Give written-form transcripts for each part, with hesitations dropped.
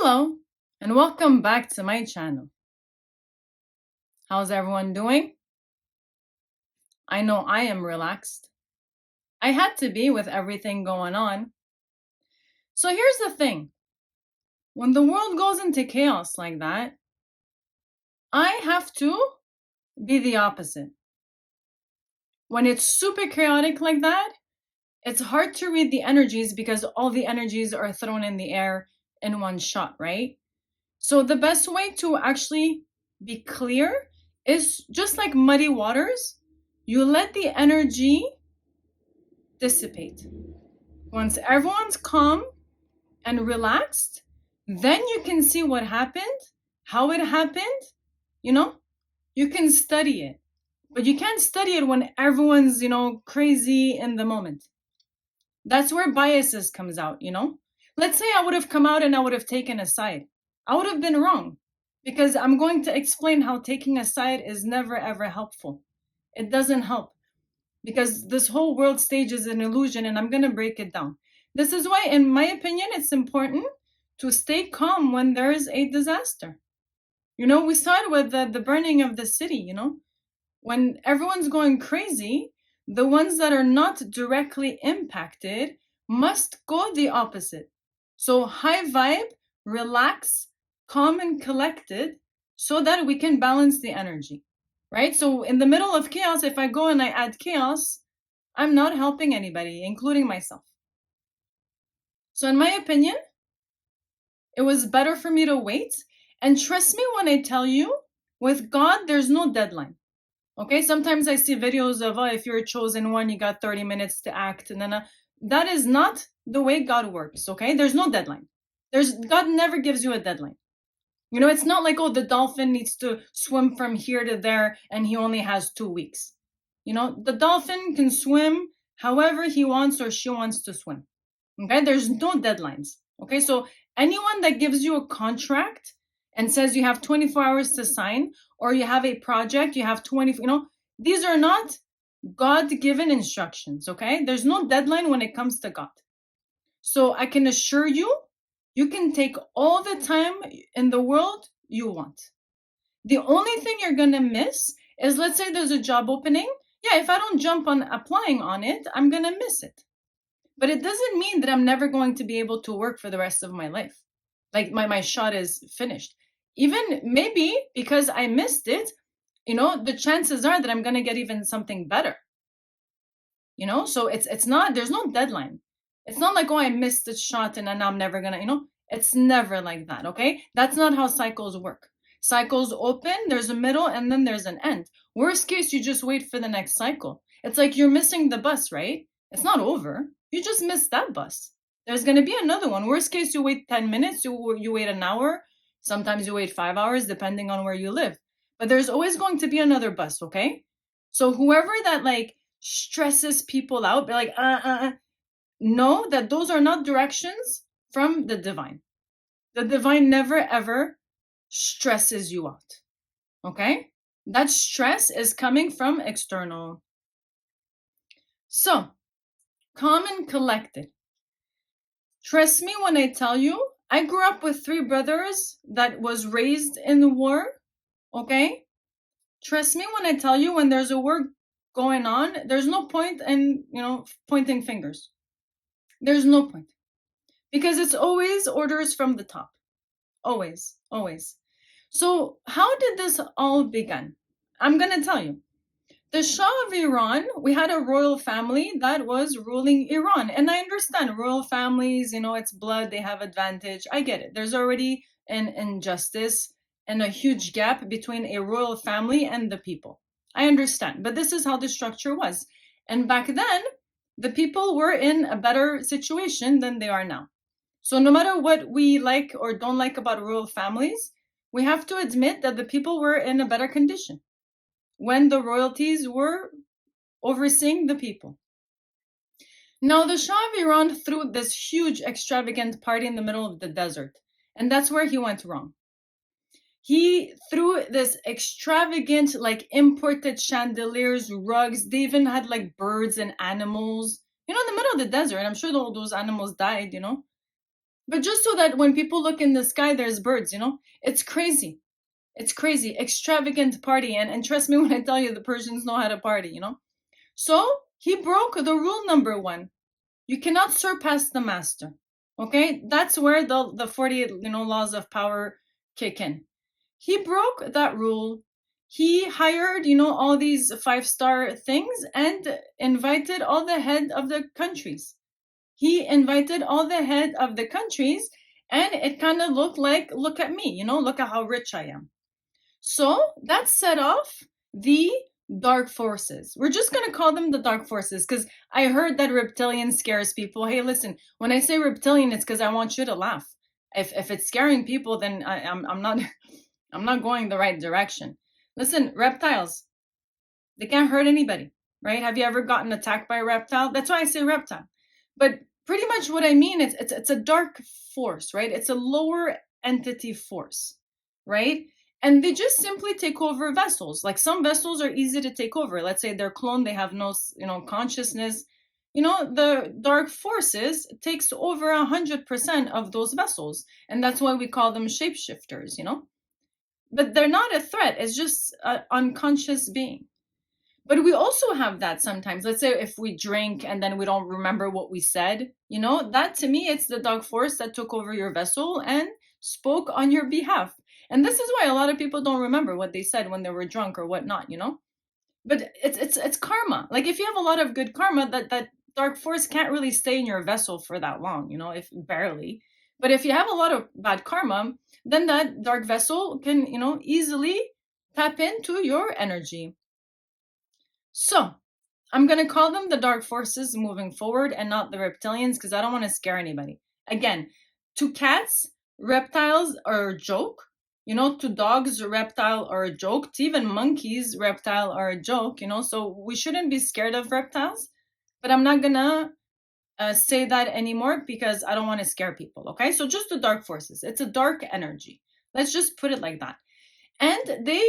Hello, and welcome back to my channel. How's everyone doing? I know I am relaxed. I had to be with everything going on. So here's the thing. When the world goes into chaos like that, I have to be the opposite. When it's super chaotic like that, it's hard to read the energies because all the energies are thrown in the air in one shot, right? So the best way to actually be clear is just like muddy waters. You let the energy dissipate. Once everyone's calm and relaxed, then you can see what happened, how it happened, you know? You can study it. But you can't study it when everyone's, crazy in the moment. That's where biases comes out. Let's say I would have come out and I would have taken a side. I would have been wrong because I'm going to explain how taking a side is never ever helpful. It doesn't help because this whole world stage is an illusion, and I'm going to break it down. This is why, in my opinion, it's important to stay calm when there is a disaster. We saw it with the burning of the city. When everyone's going crazy, the ones that are not directly impacted must go the opposite. So high vibe, relax, calm and collected, so that we can balance the energy, right? So in the middle of chaos, if I go and I add chaos, I'm not helping anybody, including myself. So in my opinion, it was better for me to wait. And trust me when I tell you, with God, there's no deadline. Okay, sometimes I see videos of, if you're a chosen one, you got 30 minutes to act. And then that is not the way God works, okay? There's no deadline. God never gives you a deadline. It's not like, the dolphin needs to swim from here to there and he only has 2 weeks. The dolphin can swim however he wants or she wants to swim. Okay, there's no deadlines. Okay, so anyone that gives you a contract and says you have 24 hours to sign, or you have a project, you have 20, these are not God-given instructions, okay? There's no deadline when it comes to God. So I can assure you, you can take all the time in the world you want. The only thing you're going to miss is, let's say there's a job opening. Yeah, if I don't jump on applying on it, I'm going to miss it. But it doesn't mean that I'm never going to be able to work for the rest of my life. Like my shot is finished. Even maybe because I missed it, the chances are that I'm going to get even something better. So it's not, there's no deadline. It's not like, I missed the shot and then I'm never going to, it's never like that, okay? That's not how cycles work. Cycles open, there's a middle, and then there's an end. Worst case, you just wait for the next cycle. It's like you're missing the bus, right? It's not over. You just missed that bus. There's going to be another one. Worst case, you wait 10 minutes, you wait an hour. Sometimes you wait 5 hours, depending on where you live. But there's always going to be another bus, okay? So whoever that stresses people out, be like, know that those are not directions from the divine. The divine never ever stresses you out, okay? That stress is coming from external. So, calm and collected. Trust me when I tell you, I grew up with 3 brothers that was raised in the war, okay? Trust me when I tell you, when there's a war going on, there's no point in, pointing fingers. There's no point. Because it's always orders from the top. Always, always. So how did this all begin? I'm going to tell you. The Shah of Iran, we had a royal family that was ruling Iran. And I understand royal families, it's blood, they have advantage. I get it. There's already an injustice and a huge gap between a royal family and the people. I understand. But this is how the structure was. And back then, the people were in a better situation than they are now. So no matter what we like or don't like about royal families, we have to admit that the people were in a better condition when the royalties were overseeing the people. Now, the Shah of Iran threw this huge extravagant party in the middle of the desert, and that's where he went wrong. He threw this extravagant, imported chandeliers, rugs. They even had birds and animals, in the middle of the desert. I'm sure all those animals died, But just so that when people look in the sky, there's birds, you know? It's crazy. It's crazy. Extravagant party. And trust me when I tell you the Persians know how to party, you know? So he broke the rule number one. You cannot surpass the master. Okay? That's where the 48, laws of power kick in. He broke that rule. He hired, all these five-star things and invited all the head of the countries. He invited all the head of the countries, and it kind of looked like, look at me, look at how rich I am. So that set off the dark forces. We're just going to call them the dark forces because I heard that reptilian scares people. Hey, listen, when I say reptilian, it's because I want you to laugh. If it's scaring people, then I'm not I'm not going the right direction. Listen, reptiles, they can't hurt anybody, right? Have you ever gotten attacked by a reptile? That's why I say reptile. But pretty much what I mean is it's a dark force, right? It's a lower entity force, right? And they just simply take over vessels. Like some vessels are easy to take over. Let's say they're cloned, they have no, consciousness. The dark forces takes over 100% of those vessels, and that's why we call them shapeshifters. But they're not a threat. It's just an unconscious being. But we also have that sometimes. Let's say if we drink and then we don't remember what we said, that to me, it's the dark force that took over your vessel and spoke on your behalf. And this is why a lot of people don't remember what they said when they were drunk or whatnot. But it's karma. Like if you have a lot of good karma, that dark force can't really stay in your vessel for that long, if barely. But if you have a lot of bad karma, then that dark vessel can, easily tap into your energy. So I'm going to call them the dark forces moving forward and not the reptilians because I don't want to scare anybody. Again, to cats, reptiles are a joke. To dogs, reptile are a joke. To even monkeys, reptile are a joke, so we shouldn't be scared of reptiles. But I'm not going to say that anymore because I don't want to scare people, okay? So just the dark forces. It's a dark energy. Let's just put it like that. And they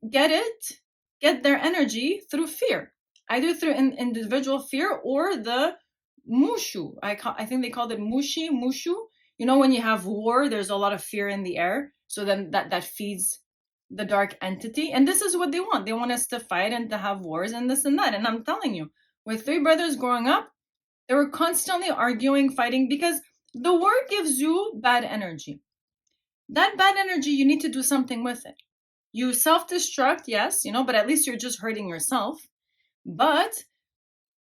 get their energy through fear, either through individual fear or the mushu. I think they called it mushu. When you have war, there's a lot of fear in the air. So then that feeds the dark entity. And this is what they want. They want us to fight and to have wars and this and that. And I'm telling you, with three brothers growing up, they were constantly arguing, fighting, because the war gives you bad energy. That bad energy, you need to do something with it. You self-destruct, yes, but at least you're just hurting yourself. But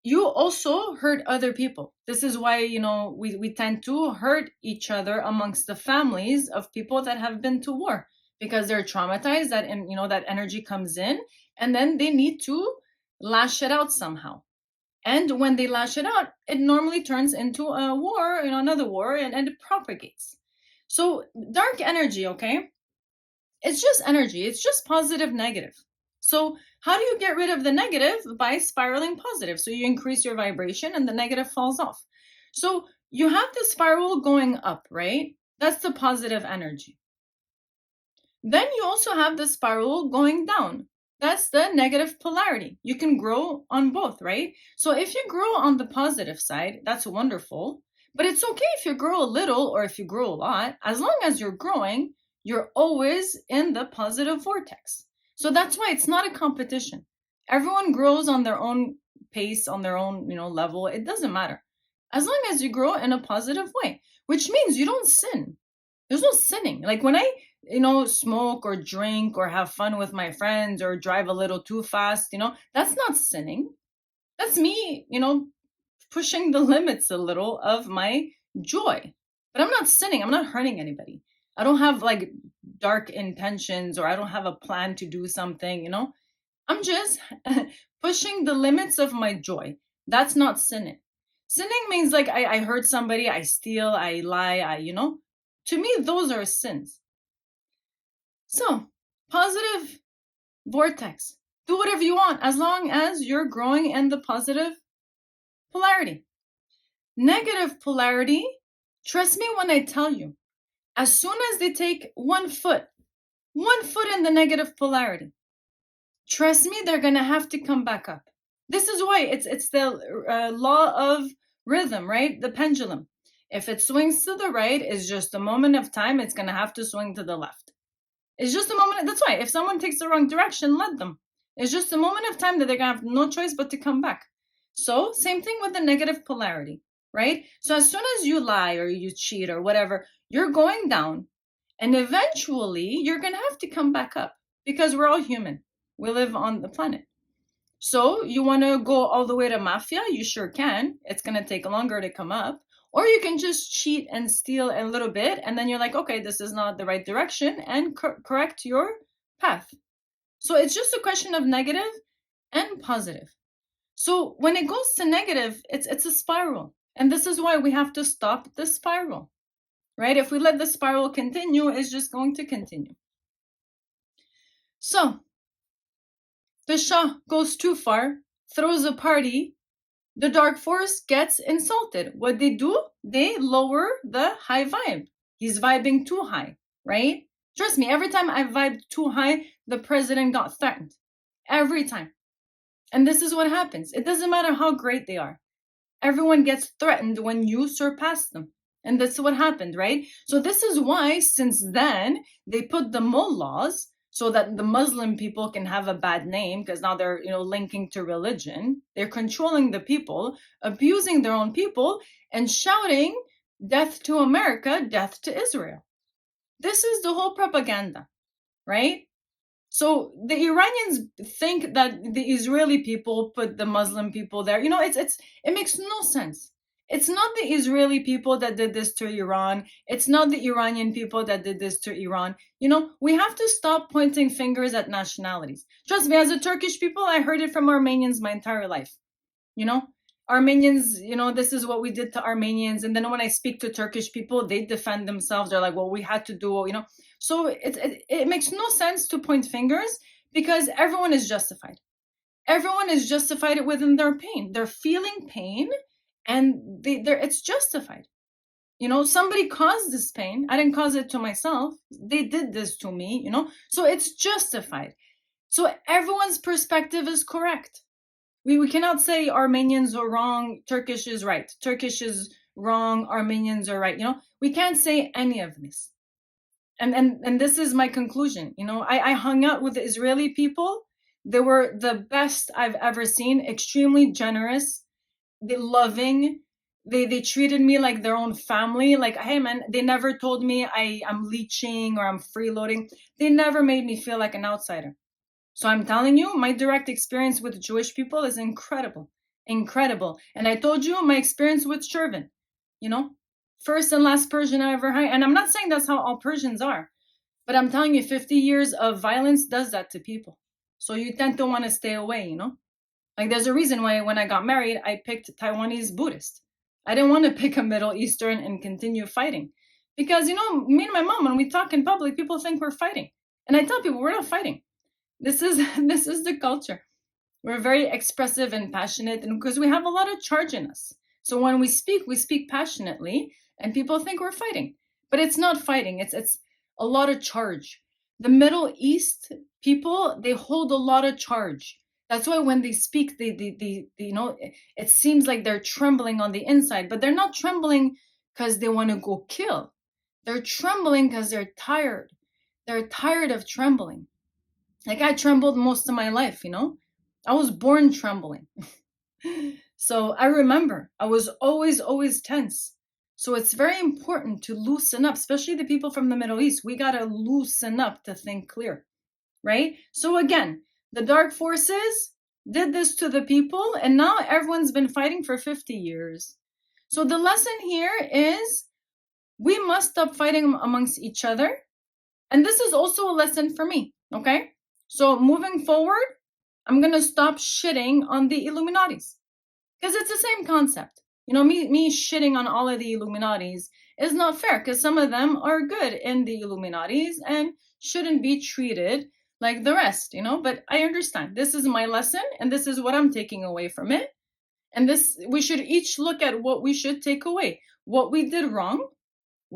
you also hurt other people. This is why, we tend to hurt each other amongst the families of people that have been to war because they're traumatized, that energy comes in and then they need to lash it out somehow. And when they lash it out, it normally turns into a war, another war, and it propagates. So dark energy, okay? It's just energy. It's just positive, negative. So how do you get rid of the negative? By spiraling positive. So you increase your vibration and the negative falls off. So you have the spiral going up, right? That's the positive energy. Then you also have the spiral going down. That's the negative polarity. You can grow on both, right? So if you grow on the positive side, that's wonderful. But it's okay if you grow a little or if you grow a lot. As long as you're growing, you're always in the positive vortex. So that's why it's not a competition. Everyone grows on their own pace, on their own, level. It doesn't matter. As long as you grow in a positive way, which means you don't sin. There's no sinning. Like when I, smoke or drink or have fun with my friends or drive a little too fast, that's not sinning. That's me, pushing the limits a little of my joy. But I'm not sinning. I'm not hurting anybody. I don't have like dark intentions or I don't have a plan to do something, I'm just pushing the limits of my joy. That's not sinning. Sinning means like I hurt somebody, I steal, I lie, to me, those are sins. So, positive vortex. Do whatever you want as long as you're growing in the positive polarity. Negative polarity, trust me when I tell you, as soon as they take 1 foot in the negative polarity, trust me, they're going to have to come back up. This is why it's the law of rhythm, right? The pendulum. If it swings to the right, it's just a moment of time. It's going to have to swing to the left. It's just a moment. That's why if someone takes the wrong direction, let them. It's just a moment of time that they're going to have no choice but to come back. So same thing with the negative polarity, right? So as soon as you lie or you cheat or whatever, you're going down. And eventually you're going to have to come back up because we're all human. We live on the planet. So you want to go all the way to mafia? You sure can. It's going to take longer to come up. Or you can just cheat and steal a little bit, and then you're like, okay, this is not the right direction, and correct your path. So it's just a question of negative and positive. So when it goes to negative, it's a spiral. And this is why we have to stop the spiral, right? If we let the spiral continue, it's just going to continue. So the Shah goes too far, throws a party. The dark force gets insulted. What they do? They lower the high vibe. He's vibing too high, right? Trust me, every time I vibed too high, the president got threatened. Every time. And this is what happens. It doesn't matter how great they are. Everyone gets threatened when you surpass them. And that's what happened, right? So this is why, since then, they put the mullahs so that the Muslim people can have a bad name, because now they're, linking to religion. They're controlling the people, abusing their own people, and shouting, death to America, death to Israel. This is the whole propaganda, right? So the Iranians think that the Israeli people put the Muslim people there. It makes no sense. It's not the Israeli people that did this to Iran. It's not the Iranian people that did this to Iran. We have to stop pointing fingers at nationalities. Trust me, as a Turkish people, I heard it from Armenians my entire life. Armenians, this is what we did to Armenians. And then when I speak to Turkish people, they defend themselves. They're like, well, we had to do, So it makes no sense to point fingers because everyone is justified. Everyone is justified within their pain. They're feeling pain and it's justified. Somebody caused this pain. I didn't cause it to myself. They did this to me, So it's justified. So everyone's perspective is correct. We cannot say Armenians are wrong, Turkish is right. Turkish is wrong, Armenians are right. We can't say any of this. And this is my conclusion. I hung out with the Israeli people. They were the best I've ever seen, extremely generous, they loving. They treated me like their own family. Like, hey man, they never told me I'm leeching or I'm freeloading. They never made me feel like an outsider. So I'm telling you, my direct experience with Jewish people is incredible. Incredible. And I told you my experience with Shervin, first and last Persian I ever hired. And I'm not saying that's how all Persians are, but I'm telling you, 50 years of violence does that to people. So you tend to want to stay away, Like there's a reason why when I got married, I picked Taiwanese Buddhist. I didn't want to pick a Middle Eastern and continue fighting. Because, me and my mom, when we talk in public, people think we're fighting. And I tell people, we're not fighting. This is the culture. We're very expressive and passionate, and because we have a lot of charge in us. So when we speak passionately, and people think we're fighting. But it's not fighting. It's a lot of charge. The Middle East people, they hold a lot of charge. That's why when they speak, they it seems like they're trembling on the inside, but they're not trembling because they want to go kill. They're trembling because they're tired. They're tired of trembling. Like I trembled most of my life, I was born trembling. So I remember I was always tense. So it's very important to loosen up, especially the people from the Middle East. We got to loosen up to think clear, right? So again, the dark forces did this to the people, and now everyone's been fighting for 50 years. So the lesson here is we must stop fighting amongst each other. And this is also a lesson for me, okay? So moving forward, I'm going to stop shitting on the Illuminatis because it's the same concept. Me shitting on all of the Illuminatis is not fair because some of them are good in the Illuminatis and shouldn't be treated like the rest, but I understand. This is my lesson and this is what I'm taking away from it. And we should each look at what we should take away, what we did wrong,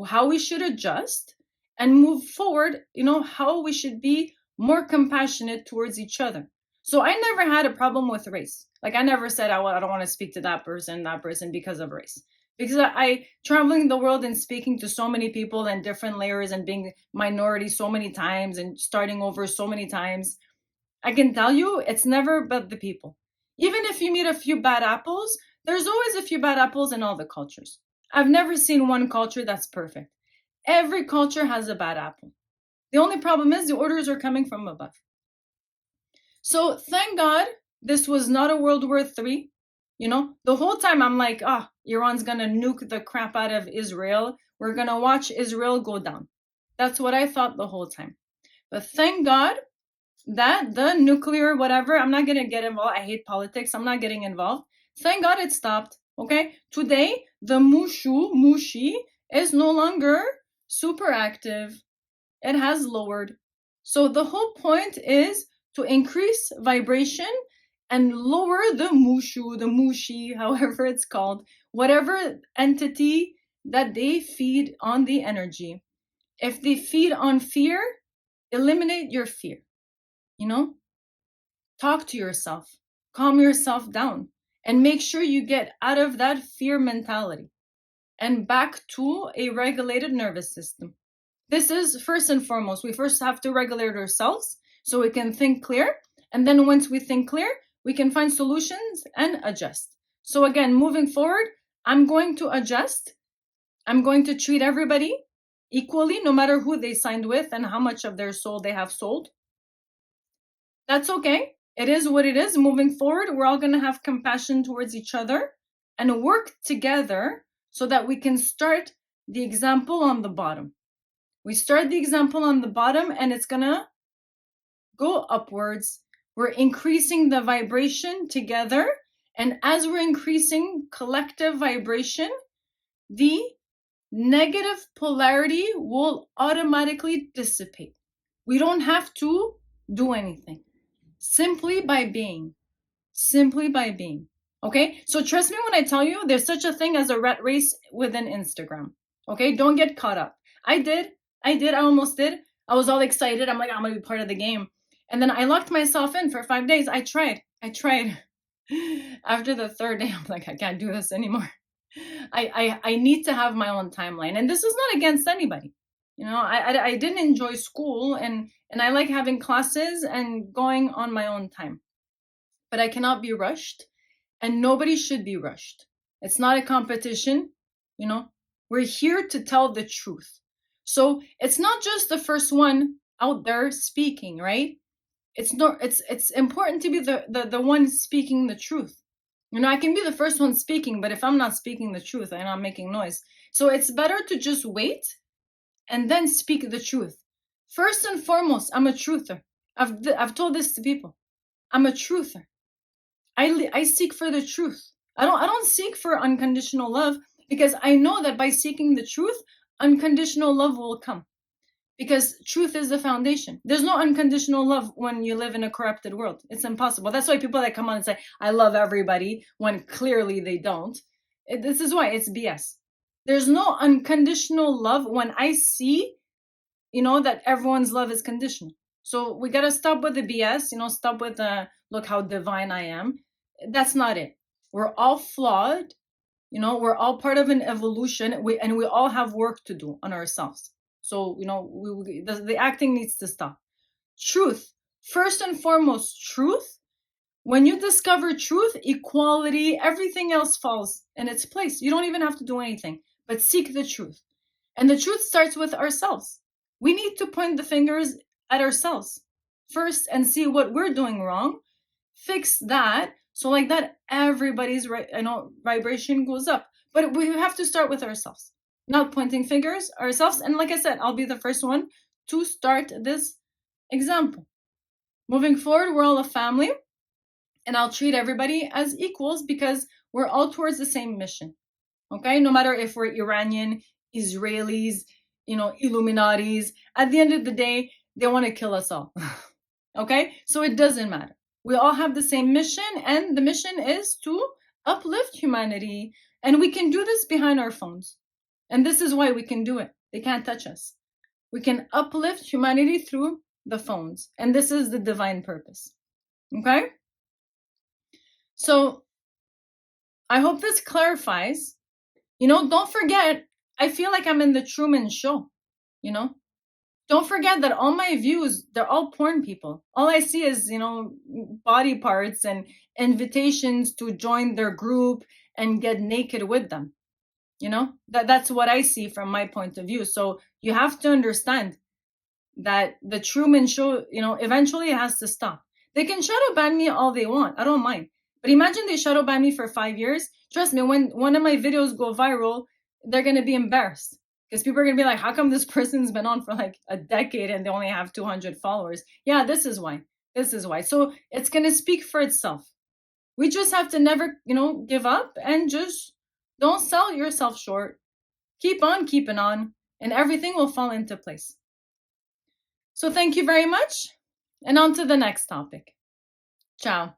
how we should adjust and move forward, how we should be more compassionate towards each other. So I never had a problem with race. Like I never said, I don't want to speak to that person because of race. because I traveling the world and speaking to so many people and different layers and being minority so many times and starting over so many times. I can tell you it's never about the people. Even if you meet a few bad apples, there's always a few bad apples in all the cultures. I've never seen one culture that's perfect. Every culture has a bad apple. The only problem is the orders are coming from above. So thank God this was not a World War III. The whole time I'm like, Iran's going to nuke the crap out of Israel. We're going to watch Israel go down. That's what I thought the whole time. But thank God that the nuclear whatever, I'm not going to get involved. I hate politics. I'm not getting involved. Thank God it stopped. Okay? Today, the Mushi is no longer super active. It has lowered. So the whole point is to increase vibration and lower the mushi, however it's called, whatever entity that they feed on the energy. If they feed on fear, eliminate your fear. Talk to yourself, calm yourself down, and make sure you get out of that fear mentality and back to a regulated nervous system. This is first and foremost. We first have to regulate ourselves so we can think clear. And then once we think clear, we can find solutions and adjust. So again, moving forward, I'm going to adjust. I'm going to treat everybody equally, no matter who they signed with and how much of their soul they have sold. That's okay. It is what it is. Moving forward, we're all going to have compassion towards each other and work together so that we can start the example on the bottom. We start the example on the bottom and it's going to go upwards. We're increasing the vibration together. And as we're increasing collective vibration, the negative polarity will automatically dissipate. We don't have to do anything. Simply by being. Okay? So trust me when I tell you there's such a thing as a rat race within Instagram. Okay? Don't get caught up. I did. I almost did. I was all excited. I'm like, I'm going to be part of the game. And then I locked myself in for 5 days. I tried. After the third day, I'm like, I can't do this anymore. I need to have my own timeline. And this is not against anybody. I didn't enjoy school and I like having classes and going on my own time. But I cannot be rushed and nobody should be rushed. It's not a competition. We're here to tell the truth. So it's not just the first one out there speaking, right? It's important to be the one speaking the truth. I can be the first one speaking, but if I'm not speaking the truth, I'm not making noise. So it's better to just wait and then speak the truth. First and foremost, I'm a truther. I've told this to people. I'm a truther. I seek for the truth. I don't seek for unconditional love because I know that by seeking the truth, unconditional love will come. Because truth is the foundation. There's no unconditional love when you live in a corrupted world. It's impossible. That's why people that come on and say, I love everybody, when clearly they don't. This is why it's BS. There's no unconditional love when I see, that everyone's love is conditional. So we got to stop with the BS, stop with the, look how divine I am. That's not it. We're all flawed. We're all part of an evolution. And we all have work to do on ourselves. So, the acting needs to stop. Truth. First and foremost, truth. When you discover truth, equality, everything else falls in its place. You don't even have to do anything, but seek the truth. And the truth starts with ourselves. We need to point the fingers at ourselves first and see what we're doing wrong. Fix that. So like that, everybody's vibration goes up. But we have to start with ourselves. Not pointing fingers, ourselves. And like I said, I'll be the first one to start this example. Moving forward, we're all a family. And I'll treat everybody as equals because we're all towards the same mission. Okay? No matter if we're Iranian, Israelis, Illuminatis. At the end of the day, they want to kill us all. Okay? So it doesn't matter. We all have the same mission. And the mission is to uplift humanity. And we can do this behind our phones. And this is why we can do it. They can't touch us. We can uplift humanity through the phones. And this is the divine purpose. Okay? So I hope this clarifies Don't forget, I feel like I'm in the Truman Show, you know? Don't forget that all my views, they're all porn people. All I see is, body parts and invitations to join their group and get naked with them. That's what I see from my point of view. So you have to understand that the Truman Show, eventually it has to stop. They can shadow ban me all they want. I don't mind. But imagine they shadow ban me for 5 years. Trust me, when one of my videos go viral, they're going to be embarrassed because people are going to be like, how come this person's been on for like a decade and they only have 200 followers? Yeah, this is why. This is why. So it's going to speak for itself. We just have to never, give up and just don't sell yourself short. Keep on keeping on, and everything will fall into place. So thank you very much, and on to the next topic. Ciao.